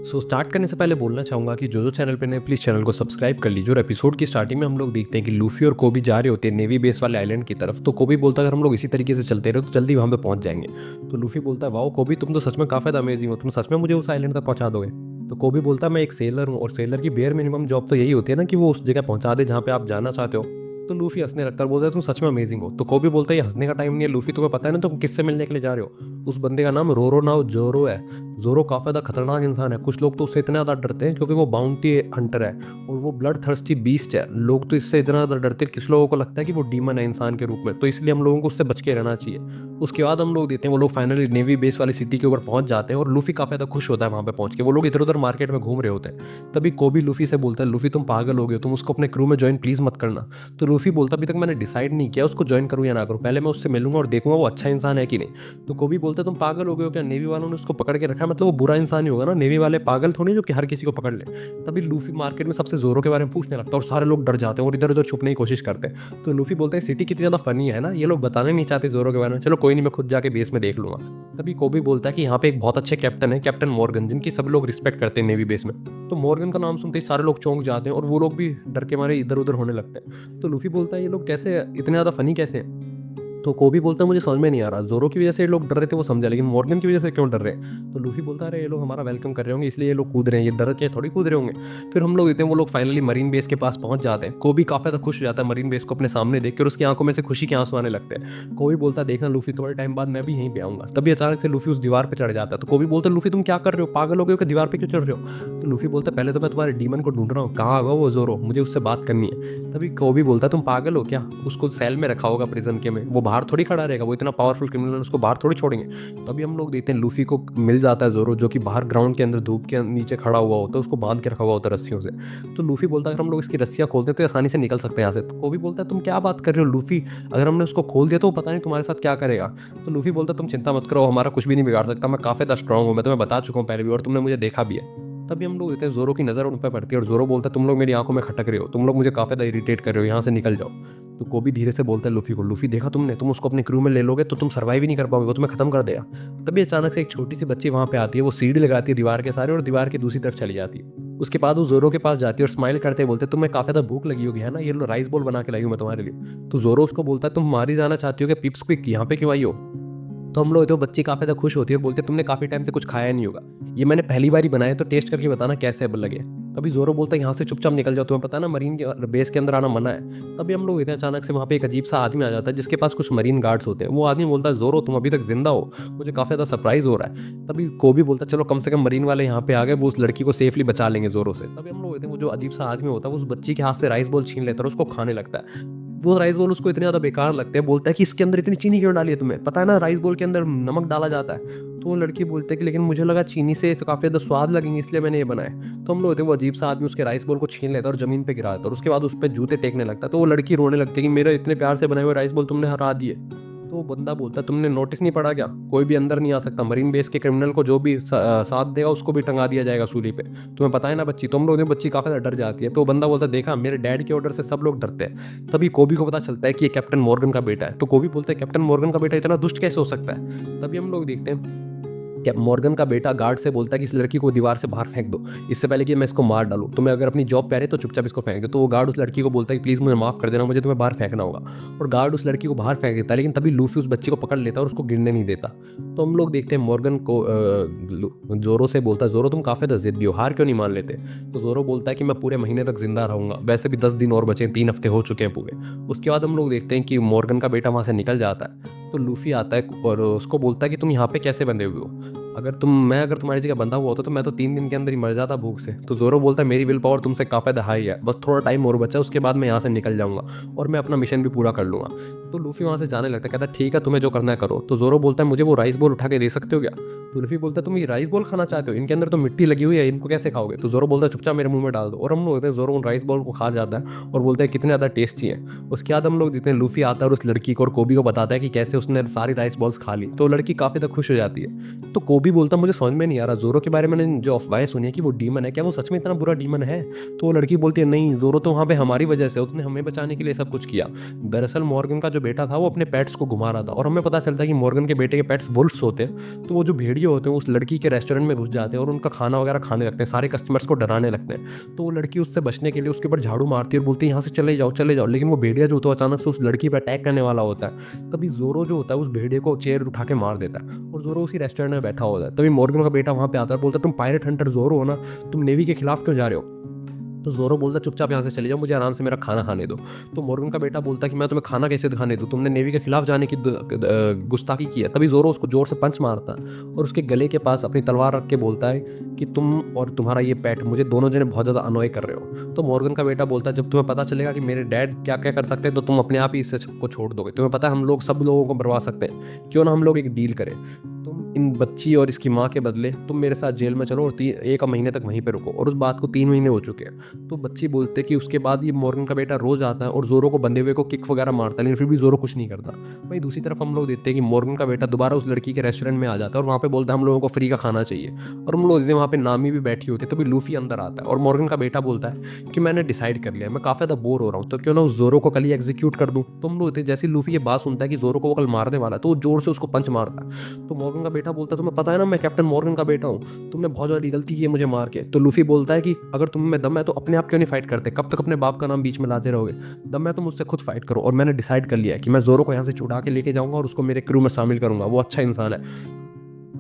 Start करने से पहले बोलना चाहूँगा कि जो चैनल पे नए प्लीज़ चैनल को सब्सक्राइब कर लीजिए। और एपिसोड की स्टार्टिंग में हम लोग देखते हैं कि लूफी और कोबी जा रहे होते हैं नेवी बेस वाले आइलैंड की तरफ। तो कोबी बोलता है अगर हम लोग इसी तरीके से चलते रहे तो जल्दी वहाँ पे पहुँच जाएंगे। तो लूफी बोलता है वाओ कोबी, तुम तो सच में काफ़ी अमेजिंग हो, तुम सच में मुझे उस आइलैंड तक पहुँचा दोगे। तो कोबी बोलता है मैं एक सेलर हूँ और सेलर की बेयर मिनिमम जॉब तो यही होती है ना कि वो उस जगह पहुँचा दे जहाँ पे आप जाना चाहते हो। तो लूफी हंसने लगता है और बोलता है तुम सच में अमेजिंग हो। तो कोबी बोलता है ये हंसने का टाइम नहीं है लूफी, तुम्हें पता है ना तुम किससे मिलने के लिए जा रहे हो। उस बंदे का नाम रोरो नाउ जोरो है। जोरो काफ़ी ज़्यादा खतरनाक इंसान है, कुछ लोग तो उससे इतने ज़्यादा डरते हैं क्योंकि वो बाउंटी हंटर है और वो ब्लड थर्स्टी बीस्ट है। लोग तो इससे इतना ज़्यादा डरते हैं, किस लोगों को लगता है कि वो डीमन है इंसान के रूप में, तो इसलिए हम लोगों को उससे बच के रहना चाहिए। उसके बाद हम लोग देते हैं वो लोग फाइनली नेवी बेस वाली सिटी के ऊपर पहुंच जाते हैं और लूफी काफ़ी ज़्यादा खुश होता है वहाँ पे पहुंच के। वो लोग इधर उधर मार्केट में घूम रहे होते हैं। तभी कोबी लूफी से बोलता है लूफी तुम पागल हो गए हो, तुम उसको अपने क्रू में ज्वाइन प्लीज़ मत करना। तो लूफी बोलता अभी तक मैंने डिसाइड नहीं किया उसको ज्वाइन करूँ या ना करूँ, पहले मैं उससे मिलूंगा और देखूंगा वो अच्छा इंसान है कि नहीं। तो कोबी बोलता है तुम पागल हो गए हो क्या, नेवी वालों ने उसको पकड़ के रखा है, मतलब वो बुरा इंसान ही होगा ना, नेवी वाले पागल थोड़ी जो कि हर किसी को पकड़ ले। तभी लूफी मार्केट में सबसे जोरों के बारे में पूछने लगता है और सारे लोग डर जाते हैं और इधर उधर छुपने की कोशिश करते हैं। तो लूफी बोलते हैं सिटी कितनी ज़्यादा फनी है ना, ये लोग बताने नहीं चाहते जोरों के बारे में, चलो कोई नहीं मैं खुद जाके बेस में देख लूंगा। तभी कोबी बोलता है कि यहाँ पे एक बहुत अच्छे कैप्टन है, कैप्टन मॉर्गन, जिनकी सब लोग रिस्पेक्ट करते हैं नेवी बेस में। तो मॉर्गन का नाम सुनते ही सारे लोग चौंक जाते हैं और वो लोग भी डर के मारे इधर उधर होने लगते हैं। तो लूफी बोलता है ये लोग कैसे इतने ज़्यादा फनी कैसे हैं। तो कोबी बोलता है मुझे समझ में नहीं आ रहा, जोरो की वजह से ये लोग डर रहे थे वो समझा, लेकिन मॉर्गन की वजह से क्यों डर रहे हैं। तो लूफी बोलता है अरे ये लोग हमारा वेलकम कर रहे होंगे इसलिए ये लोग कूद रहे हैं, ये डर के थोड़ी कूद रहे होंगे। फिर हम लोग इतने वो लोग फाइनली मरीन बेस के पास पहुंच जाते हैं। कोबी काफ़ी ज़्यादा खुश हो जाता है मरीन बेस को अपने सामने देख कर, उसकी आंखों में से खुशी के आंसू आने लगते हैं। कोबी बोलता है देखना लूफी थोड़े टाइम बाद मैं भी यहीं पे आऊंगा। तभी अचानक से लूफी उस दीवार पर चढ़ जाता है। तो कोबी बोलता है लूफी तुम क्या कर रहे हो, पागल हो गए हो कि दीवार पर क्यों चढ़ रहे हो। तो लूफी बोलता है पहले तो मैं तुम्हारे डीमन को ढूंढ रहा हूँ, कहाँ होगा वो जोरो, मुझे उससे बात करनी है। तभी कोबी बोलता है तुम पागल हो क्या, उसको सेल में रखा होगा प्रिजन के में, वो बाहर थोड़ी खड़ा रहेगा, वो इतना पावरफुल क्रिमिनल उसको बाहर थोड़ी छोड़ेंगे। तभी हम लोग देखते हैं लूफी को मिल जाता है जोरो, जो कि बाहर ग्राउंड के अंदर धूप के नीचे खड़ा हुआ होता है, उसको बांध के रखा हुआ होता है रस्सियों से। तो लूफी बोलता है अगर हम लोग इसकी रस्सियां खोलते हैं तो आसानी से निकल सकते हैं यहाँ से। तो कोबी बोलता है तुम क्या बात कर रहे हो लूफी, अगर हमने उसको खोल दिया तो वो पता नहीं तुम्हारे साथ क्या करेगा। तो लूफी बोलता है तुम चिंता मत करो, हमारा कुछ भी नहीं बिगाड़ सकता, मैं काफी ज्यादा स्ट्रांग हूँ, मैं तुम्हें बता चुका हूँ पहले भी और तुमने मुझे देखा भी है। तभी हम लोग देते हैं जोरो की नज़र उन पर पड़ती है और जोरो बोलता है तुम लोग मेरी आंखों में खटक रहे हो, तुम लोग मुझे काफ़ी ज़्यादा इरिटेट कर रहे हो, यहाँ से निकल जाओ। तो कोबी धीरे से बोलता है लूफी को लूफी देखा तुमने, तुम उसको अपने क्रू में ले लोगे तो तुम सर्वाइव ही नहीं कर पाओगे, वो तुम्हें खत्म कर देगा। तभी अचानक से एक छोटी सी बच्ची वहाँ पे आती है, वो सीढ़ी लगाती है दीवार के सारे और दीवार की दूसरी तरफ चली जाती है। उसके बाद वो जोरो के पास जाती है और स्माइल करते बोलते तुम्हें काफ़ी ज़्यादा भूख लगी होगी है ना, ये लो राइस बॉल बना के लाई हूँ मैं तुम्हारे लिए। तो जोरो उसको बोलता है तुम मारी जाना चाहती हो कि पिप्स क्विक यहाँ पे क्यों आई हो। तो हम लोग तो बच्ची काफ़ी ज़्यादा खुश होती है, बोलते तुमने काफ़ी टाइम से कुछ खाया नहीं होगा, ये मैंने पहली बार ही बनाया तो टेस्ट करके बताना कैसे अब लगे। तभी जोरो बोलता है यहाँ से चुपचाप निकल जाओ, तुम्हें पता है ना मरीन के बेस के अंदर आना मना है। तभी हम लोग इतने अचानक से वहाँ पे एक अजीब सा आदमी आ जाता है जिसके पास कुछ मरीन गार्ड्स होते हैं। वो आदमी बोलता है जोरो तुम अभी तक जिंदा हो, मुझे काफ़ी ज़्यादा सरप्राइज हो रहा है। तभी कोबी बोलता है चलो कम से कम मरीन वाले यहाँ पे आ गए, वो उस लड़की को सेफली बचा लेंगे जोरो से। तभी हम लोग वो जो अजीब सा आदमी होता है वो उस बच्ची के हाथ से राइस बॉल छीन लेता है और उसको खाने लगता है। वो राइस बॉल उसको इतने ज़्यादा बेकार लगते हैं, बोलता है कि इसके अंदर इतनी चीनी क्यों डाली है, तुम्हें पता है ना राइस बॉल के अंदर नमक डाला जाता है। तो वो लड़की बोलती है कि लेकिन मुझे लगा चीनी से तो काफ़ी ज़्यादा स्वाद लगेंगे इसलिए मैंने ये बनाया। तो हम लोग होते हैं वो अजीब सा आदमी उसके राइस बॉल को छीन लेता है और ज़मीन पे गिरा देता है और उसके बाद उस पर जूते टेकने लगता है। तो वो लड़की रोने लगती है कि मेरे इतने प्यार से बनाए हुए राइस बॉल तुमने हरा दिए। तो वो बंदा बोलता है तुमने नोटिस नहीं पड़ा क्या, कोई भी अंदर नहीं आ सकता, मरीन बेस के क्रिमिनल को जो भी साथ देगा उसको भी टंगा दिया जाएगा सूली पे, तुम्हें पता है ना बच्ची। तो हम लोग ने बच्ची काफ़ी ज़्यादा डर जाती है। तो बंदा बोलता है देखा मेरे डैड के ऑर्डर से सब लोग डरते हैं। तभी कोबी को पता चलता है कि ये कैप्टन मॉर्गन का बेटा है। तो कोबी बोलता है कैप्टन मॉर्गन का बेटा इतना दुष्ट कैसे हो सकता है। तभी हम लोग देखते हैं क्या मॉर्गन का बेटा गार्ड से बोलता है कि इस लड़की को दीवार से बाहर फेंक दो, इससे पहले कि मैं इसको मार डालूं, तुम्हें अगर अपनी जॉब प्यारे तो चुपचाप इसको फेंक दो। तो वो गार्ड उस लड़की को बोलता है कि प्लीज़ मुझे माफ़ कर देना, मुझे तुम्हें बाहर फेंकना होगा। और गार्ड उस लड़की को बाहर फेंक देता है, लेकिन तभी लूफी उस बच्ची को पकड़ लेता है और उसको गिरने नहीं देता। तो हम लोग देखते हैं मॉर्गन को जोरो से बोलता है जोरो तुम काफ़ी ज़्यादा जिद्दी हो, हार क्यों नहीं मान लेते। तो जोरो बोलता है कि मैं पूरे महीने तक जिंदा रहूंगा, वैसे भी 10 दिन और बचे हैं, 3 हफ्ते हो चुके हैं पूरे। उसके बाद हम लोग देखते हैं कि मॉर्गन का बेटा वहाँ से निकल जाता है। तो लूफी आता है और उसको बोलता है कि तुम यहाँ पे कैसे बंधे हुए हो, अगर तुम्हारी जगह बंधा हुआ होता तो मैं तो 3 दिन के अंदर ही मर जाता भूख से। तो जोरो बोलता है मेरी विल पावर तुमसे काफ़ी ज़्यादा हाई है, बस थोड़ा टाइम और बचा है, उसके बाद मैं यहाँ से निकल जाऊंगा और मैं अपना मिशन भी पूरा कर लूंगा। तो लूफी वहाँ से जाने लगता है, कहता है ठीक है तुम्हें जो करना है करो। तो जोरो बोलता है मुझे वो राइस बॉल उठा के दे सकते हो क्या। तो लूफी बोलता है तुम ये राइस बॉल खाना चाहते हो, इनके अंदर तो मिट्टी लगी हुई है, इनको कैसे खाओगे। तो जोरो बोलता है चुपचाप मेरे मुंह में डाल दो। और हम लोग होते हैं जोरो उन राइस बॉल को खा जाता है और बोलता है कितने ज़्यादा टेस्टी है। उसके बाद हम लोग देखते हैं लूफी आता है और उस लड़की को और कोबी को बताता है कि कैसे उसने सारी राइस बॉल्स खा ली। तो लड़की काफ़ी ज़्यादा खुश हो जाती है। तो कोबी बोलता मुझे समझ में नहीं आ रहा जोरो के बारे में मैंने जो अफवाहें सुनी है कि वो डीमन है, क्या वो सच में इतना बुरा डीमन है। तो वो लड़की बोलती है नहीं जोरो तो वहाँ पे हमारी वजह से, उसने हमें बचाने के लिए सब कुछ किया। दरअसल मॉर्गन का जो बेटा था वो अपने पेट्स को घुमा रहा था और हमें पता चलता है कि मॉर्गन के बेटे के पेट्स वुल्फ्स होते हैं। तो वो जो भेड़िए भेड़िए होते हैं उस लड़की के रेस्टोरेंट में घुस जाते हैं और उनका खाना वगैरह खाने लगते हैं, सारे कस्टमर्स को डराने लगते हैं। तो वो लड़की उससे बचने के लिए उसके ऊपर झाड़ू मारती है और बोलती है यहाँ से चले जाओ चले जाओ। लेकिन वो भेड़िया जो होता है अचानक से उस लड़की पर अटैक करने वाला होता है। तभी जोरो जो होता है उस भेड़िए को चेयर उठा के मार देता है और जोरो उसी रेस्टोरेंट में बैठा होता है। तभी मॉर्गन का बेटा वहाँ पे आता है, बोलता है तुम पायरेट हंटर जोरो हो ना, तुम नेवी के खिलाफ क्यों जा रहे हो। तो जोरो बोलता चुपचाप यहाँ से चले जाओ, मुझे आराम से मेरा खाना खाने दो। तो मॉर्गन का बेटा बोलता कि मैं तुम्हें खाना कैसे खाने दूँ, तुमने नेवी के खिलाफ जाने की गुस्ताखी की है। तभी जोरो उसको जोर से पंच मारता है और उसके गले के पास अपनी तलवार रख के बोलता है कि तुम और तुम्हारा ये पेट मुझे दोनों जने बहुत ज़्यादा अनॉय कर रहे हो। तो मॉर्गन का बेटा बोलता है जब तुम्हें पता चलेगा कि मेरे डैड क्या क्या कर सकते हैं तो तुम अपने आप ही इससे सबको छोड़ दोगे। तुम्हें पता है हम लोग सब लोगों को मरवा सकते हैं, क्यों ना हम लोग एक डील करें, तुम इन बच्ची और इसकी माँ के बदले तुम मेरे साथ जेल में चलो और 1 महीने तक वहीं पे रुको। और उस बात को 3 महीने हो चुके हैं। तो बच्ची बोलते कि उसके बाद ये मॉर्गन का बेटा रोज आता है और जोरो को बंधे हुए को किक वगैरह मारता है, लेकिन फिर भी जोरो कुछ नहीं करता। वहीं दूसरी तरफ हम लोग देखते हैं कि मॉर्गन का बेटा दोबारा उस लड़की के रेस्टोरेंट में आ जाता है और वहाँ पे बोलता है हम लोगों को फ्री का खाना चाहिए। और हम लोग देखते हैं वहाँ पे नामी भी बैठी होती है। तभी लूफी अंदर आता है और मॉर्गन का बेटा बोलता है कि मैंने डिसाइड कर लिया, मैं काफ़ी ज़्यादा बोर हो रहा हूँ, तो क्यों ना उस जोरो को कल ही एग्जीक्यूट कर दूँ। तो हम लोग जैसे लूफी ये बात सुनता है कि जोरो को वो कल मारने वाला है तो वो जोर से उसको पंच मारता है। तो मॉर्गन का बेटा बोलता है तुम्हें पता है ना मैं कैप्टन मॉर्गन का बेटा हूँ, तुमने बहुत ज़्यादा गलती की है मुझे मार के। तो लूफी बोलता है कि अगर तुम में दम है तो अपने आप क्यों नहीं फाइट करते, कब तक अपने बाप का नाम बीच में लाते रहोगे, दम है तो मुझसे खुद फाइट करो। और मैंने डिसाइड कर लिया है कि मैं जोरो को यहाँ से छुड़ा के लेके जाऊंगा और उसको मेरे क्रू में शामिल करूंगा, वो अच्छा इंसान है।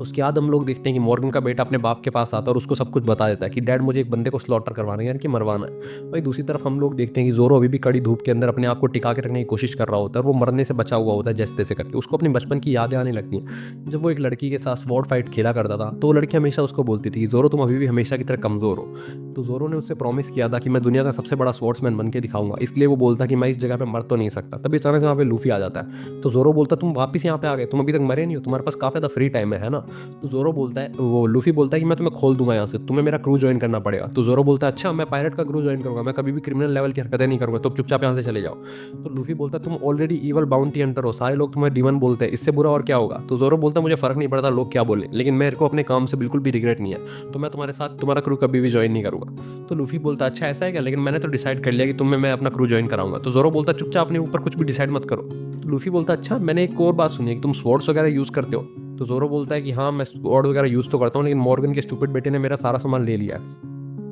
उसके बाद हम लोग देखते हैं कि मॉर्गन का बेटा अपने बाप के पास आता है और उसको सब कुछ बता देता है कि डैड मुझे एक बंदे को स्लॉटर करवाना है, यानी कि मरवाना है। वहीं दूसरी तरफ हम लोग देखते हैं कि जोरो अभी भी कड़ी धूप के अंदर अपने आप को टिका के रखने की कोशिश कर रहा होता है और वो मरने से बचा हुआ होता है जैसे तैसे करके। उसको अपनी बचपन की यादें आने लगती हैं जब वो एक लड़की के साथ स्वॉर्ड फाइट खेला करता था। तो वो लड़की हमेशा उसको बोलती थी जोरो तुम अभी भी हमेशा की तरह कमजोर हो। तो जोरो ने उससे प्रॉमिस किया था कि मैं दुनिया का सबसे बड़ा स्वॉर्ड्समैन बन के दिखाऊंगा, इसलिए वो बोलता कि मैं इस जगह पे मर तो नहीं सकता। तभी अचानक यहाँ पे लूफी आ जाता है। तो जोरो बोलता तुम वापस यहाँ पे आ गए, तुम अभी तक मरे नहीं हो, तुम्हारे पास काफी ज्यादा फ्री टाइम है ना। तो जोरो बोलता है, वो लूफी बोलता है कि मैं तुम्हें खोल दूंगा यहाँ से, तुम्हें मेरा क्रू ज्वाइन करना पड़ेगा। तो जोरो बोलता है अच्छा मैं पायरेट का क्रू ज्वाइन करूंगा, मैं कभी भी क्रिमिनल लेवल की हरकतें नहीं करूंगा, तो चुपचाप यहाँ से चले जाओ। तो लूफी बोलता है तुम ऑलरेडी ईवल बाउंटी हंटर हो, सारे लोग तुम्हें डीमन बोलते हैं, इससे बुरा और क्या होगा। तो जोरो बोलता है मुझे फर्क नहीं पड़ता लोग क्या बोले, लेकिन मेरे को अपने काम से बिल्कुल भी रिग्रेट नहीं है, तो मैं तुम्हारे साथ तुम्हारा क्रू कभी भी ज्वाइन नहीं करूंगा। तो लूफी बोलता है अच्छा ऐसा है क्या, लेकिन मैंने तो डिसाइड कर लिया कि तुम्हें मैं अपना क्रू ज्वाइन कराऊंगा। तो जोरो बोलता है चुपचाप अपने ऊपर कुछ भी डिसाइड मत करो। तो लूफी बोलता है अच्छा मैंने एक और बात सुनी है कि तुम स्वॉर्ड्स वगैरह यूज करते हो। तो जोरो बोलता है कि हाँ मैं स्वॉर्ड वगैरह यूज तो करता हूँ, लेकिन मॉर्गन के स्टूपिड बेटे ने मेरा सारा सामान ले लिया है।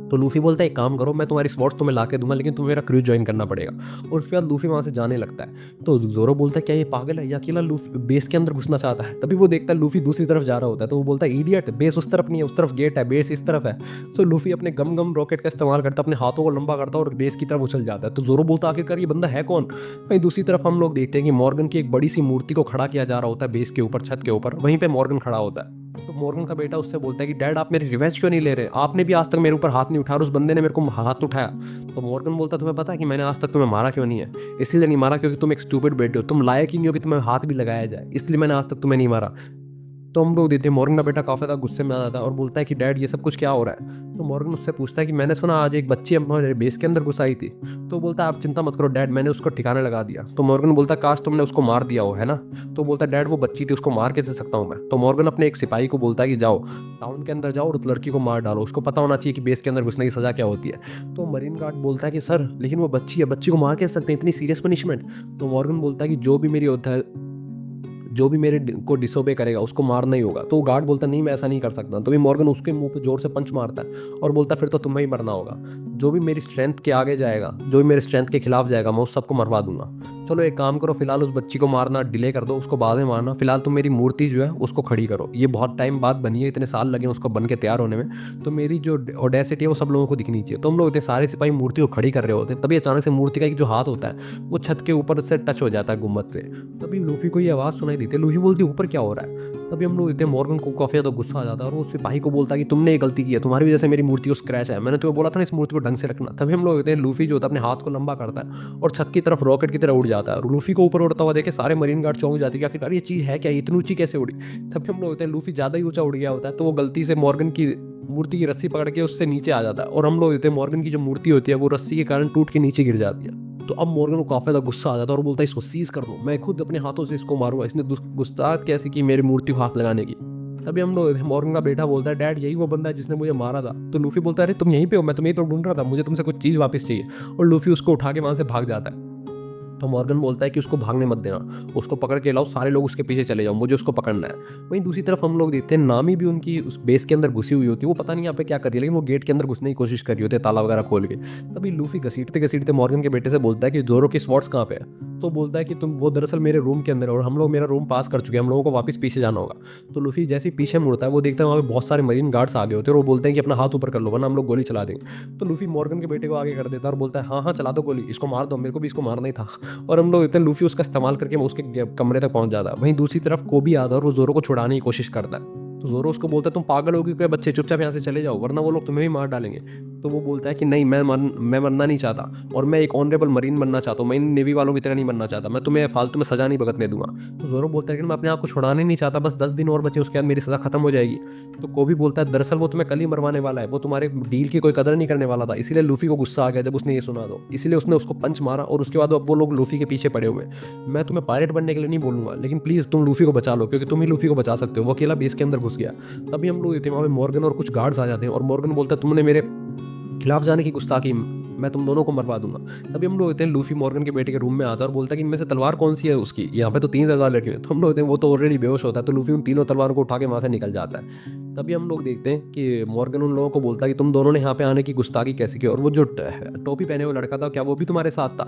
तो लूफी बोलता है एक काम करो मैं तुम्हारी स्वॉर्ड्स तुम्हें ला के दूंगा, लेकिन तुम्हें मेरा क्रू ज्वाइन करना पड़ेगा। और उसके बाद लूफी वहाँ से जाने लगता है। तो जोरो बोलता है क्या ये पागल है, या अकेला लूफी बेस के अंदर घुसना चाहता है। तभी वो देखता है लूफी दूसरी तरफ जा रहा होता है। तो वो बोलता है इडियट, बेस उस तरफ नहीं है, उस तरफ गेट है, बेस इस तरफ है। तो लूफी अपने गम गम रॉकेट का इस्तेमाल करता है, अपने हाथों को लंबा करता है और बेस की तरफ उछल जाता है। तो जोरो बोलता है आखिरकार ये बंदा है कौन। वहीं दूसरी तरफ हम लोग देखते हैं कि मॉर्गन की एक बड़ी सी मूर्ति को खड़ा किया जा रहा होता है बेस के ऊपर, छत के ऊपर, वहीं पे मॉर्गन खड़ा होता है। तो मॉर्गन का बेटा उससे बोलता है कि डैड आप मेरी रिवेंज क्यों नहीं ले रहे, आपने भी आज तक मेरे ऊपर हाथ नहीं उठाया और उस बंदे ने मेरे को हाथ उठाया। तो मॉर्गन बोलता है तुम्हें पता है कि मैंने आज तक तुम्हें मारा क्यों नहीं है, इसलिए नहीं मारा क्योंकि तुम एक स्टूपिड बेटे हो, तुम लायक ही नहीं हो कि तुम्हें हाथ भी लगाया जाए, इसलिए मैंने आज तक तुम्हें नहीं मारा। तो हम लोग देते हैं मॉर्गन का बेटा काफ़ी ज़्यादा गुस्से में आ जाता है और बोलता है कि डैड ये सब कुछ क्या हो रहा है। तो मॉर्गन उससे पूछता है कि मैंने सुना आज एक बच्ची हमारे बेस के अंदर घुस आई थी। तो बोलता है आप चिंता मत करो डैड, मैंने उसको ठिकाने लगा दिया। तो मॉर्गन बोलता है काश तुमने उसको मार दिया हो, है ना। तो बोलता है डैड वो बच्ची थी, उसको मार कैसे सकता हूँ मैं। तो मॉर्गन अपने एक सिपाही को बोलता है कि जाओ टाउन के अंदर जाओ और उस लड़की को मार डालो, उसको पता होना चाहिए कि बेस के अंदर घुसने की सजा क्या होती है। तो मरीन गार्ड बोलता है कि सर लेकिन वो बच्ची है, बच्ची को मार कैसे सकते हैं, इतनी सीरियस पनिशमेंट। तो मॉर्गन बोलता है कि जो भी मेरे को डिसोबे करेगा उसको मारना ही होगा। तो वो गार्ड बोलता नहीं मैं ऐसा नहीं कर सकता। तो भी मॉर्गन उसके मुंह पे जोर से पंच मारता है और बोलता फिर तो तुम्हें ही मरना होगा, जो भी मेरी स्ट्रेंथ के आगे जाएगा, जो भी मेरे स्ट्रेंथ के खिलाफ जाएगा, मैं उस सबको मरवा दूंगा। चलो एक काम करो, फिलहाल उस बच्ची को मारना डिले कर दो, उसको बाद में मारना, फिलहाल तुम मेरी मूर्ति जो है उसको खड़ी करो, ये बहुत टाइम बाद बनी है, इतने साल लगे उसको बन के तैयार होने में, तो मेरी जो ऑडेसिटी है वो सब लोगों को दिखनी चाहिए। तो हम लोग इतने सारे सिपाही मूर्ति को खड़ी कर रहे होते हैं। तभी अचानक से मूर्ति का एक जो हाथ होता है वो छत के ऊपर से टच हो जाता है गुम्बद से। तभी लूफी को ये आवाज़ सुनाई देती है। लूफी बोलती है ऊपर क्या हो रहा है। तभी हम लोग इतने मॉर्गन को काफी ज्यादा गुस्सा आ जाता है और वो सिपाही को बोलता है कि तुमने ये गलती की है, तुम्हारी वजह से मेरी मूर्ति को स्क्रैच है, मैंने तुम्हें बोला था ना इस मूर्ति को ढंग से रखना। तभी हम लोग इतने लूफी जो होता है अपने हाथ को लंबा करता है और छत की तरफ रॉकेट की तरह उड़ जाता है और लूफी को ऊपर उड़ता हुआ देखे सारे मरीन गार्ड चौंक जाते हैं कि आखिरकार ये चीज़ है क्या, इतनी ऊंची कैसे उड़ी। तभी हम लोग इतने लूफी ज़्यादा ही ऊंचा उड़ गया होता है, तो वो गलती से मॉर्गन की मूर्ति की रस्सी पकड़ के उससे नीचे आ जाता है और हम लोग इतने मॉर्गन की जो मूर्ति होती है वो रस्सी के कारण टूट के नीचे गिर जाती है। तो अब मॉर्गन को काफी ज्यादा गुस्सा आ जाता है और बोलता है इसको सीज कर दो, मैं खुद अपने हाथों से इसको मारूंगा, इसने गुस्ताख कैसी की मेरी मूर्ति को हाथ लगाने की। तभी हम लोग मॉर्गन का बेटा बोलता है डैड यही वो बंदा है जिसने मुझे मारा था। तो लूफी बोलता है अरे तुम यहीं पे हो, मैं तुम्हें तो ढूंढ रहा था, मुझे तुमसे कुछ चीज़ वापस चाहिए। और लूफी उसको उठा के वहाँ से भाग जाता है। तो मॉर्गन बोलता है कि उसको भागने मत देना, उसको पकड़ के लाओ, सारे लोग उसके पीछे चले जाओ, मुझे उसको पकड़ना है। वहीं दूसरी तरफ हम लोग देखते हैं नामी भी उनकी उस बेस के अंदर घुसी हुई होती है, वो पता नहीं यहाँ पे क्या कर रही है, लेकिन वो गेट के अंदर घुसने की कोशिश कर रही होती है ताला वगैरह खोल के। तभी लूफी घसीटते घसीटते मॉर्गन के बेटे से बोलता है कि जोरो की स्वॉर्ड्स कहाँ पे है। तो बोलता है कि तुम वो दरअसल मेरे रूम के अंदर है और हम लोग मेरा रूम पास कर चुके हैं, हम लोगों को वापस पीछे जाना होगा। तो लूफी जैसे ही पीछे मुड़ता है वो देखता है वहाँ पे बहुत सारे मरीन गार्ड्स आ गए होते हैं और वो बोलते हैं कि अपना हाथ ऊपर कर लो वरना हम लोग गोली चला देंगे। तो लूफी मॉर्गन के बेटे को आगे कर देता है और बोलता है हाँ हाँ चला दो गोली, इसको मार दो, मेरे को भी इसको मारना ही था। और हम लोग इतने लूफी उसका इस्तेमाल करके उसके कमरे तक पहुंच जाता है। वहीं दूसरी तरफ कोबी आता है और वो जोरो को छुड़ाने की कोशिश करता है। तो जोरो उसको बोलता है तुम पागल होगी क्या बच्चे, चुपचाप यहाँ से चले जाओ वरना वो लोग तुम्हें भी मार डालेंगे। तो वो बोलता है कि नहीं, मैं मरना नहीं चाहता और मैं एक ऑनरेबल मरीन बनना चाहता हूँ, मैं इन नेवी वालों की तरह नहीं बनना चाहता, मैं तुम्हें फालतू में सजा नहीं भुगतने दूंगा। तो जोरो बोलता है कि मैं अपने आप को छुड़ाने नहीं चाहता, बस 10 दिन और बचे उसके बाद मेरी सजा खत्म हो जाएगी। तो कोबी बोलता है दरअसल वो तुम्हें कल ही मरवाने वाला है, वो तुम्हारे डील की कोई कदर नहीं करने वाला था, इसीलिए लूफी को गुस्सा आ गया जब उसने ये सुना। दो इसीलिए उसने उसको पंच मारा और उसके बाद अब वो लोग लूफी के पीछे पड़े हुए हैं। मैं तुम्हें पायरेट बनने के लिए नहीं बोलूंगा, लेकिन प्लीज तुम लूफी को बचा लो क्योंकि तुम ही लूफी को बचा सकते हो। वो अकेला बेस के अंदर घुस गया। तभी हम लोग वहाँ पे मॉर्गन और कुछ गार्ड्स आ जाते हैं और मॉर्गन बोलता है तुमने मेरे खिलाफ जाने की गुस्ताखी, मैं तुम दोनों को मरवा दूंगा। तभी हम लोग होते हैं लूफी मॉर्गन के बेटे के रूम में आता है और बोलता है कि इनमें से तलवार कौन सी है उसकी, यहाँ पे तो 3 तलवार रखी हुई है। तो हम लोग होते हैं वो तो ऑलरेडी बेहोश होता है, तो लूफी उन तीनों तलवारों को उठा के वहाँ से निकल जाता है। तभी हम लोग देखते हैं कि मॉर्गन उन लोगों को बोलता है कि तुम दोनों ने यहाँ पे आने की गुस्ताखी कैसे की और वो जो टोपी पहने हुआ लड़का था क्या वो भी तुम्हारे साथ था।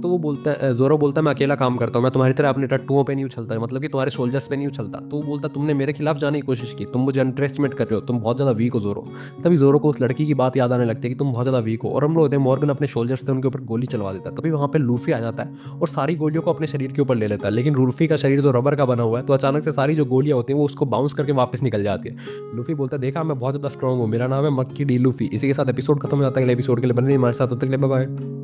तो वो बोलता है, जोरो बोलता है मैं अकेला काम करता हूँ, मैं तुम्हारी तरह अपने टट्टुओं पे नहीं उछलता, मतलब कि तुम्हारे सोल्जर्स पे नहीं उछलता। तो वो बोलता तुमने मेरे खिलाफ जाने की कोशिश की, तुम मुझे अंडर एस्टिमेट कर रहे हो, तुम बहुत ज़्यादा वीक हो जोरो। तभी जोरो को उस लड़की की बात याद आने लगती है कि तुम बहुत ज़्यादा वीक हो और हम लोग होते हैं मॉर्गन अपने सोल्जर्स थे उनके ऊपर गोली चलवा देता है। तभी वहाँ पे लूफी आ जाता है और सारी गोलियों को अपने शरीर के ऊपर ले लेता है, लेकिन लूफी का शरीर तो रबर का बना हुआ है, तो अचानक से सारी जो गोलियाँ होती हैं वो उसको बाउंस करके वापस निकल जाती है। लूफी बोलता है देखा मैं बहुत ज़्यादा स्ट्रॉन्ग हूँ, मेरा नाम है मक्की डी लूफी। इसी के साथ एपिसोड खत्म हो जाता है। अगले एपिसोड के लिए बने रहिए हमारे साथ, तब तक के लिए बाय बाय।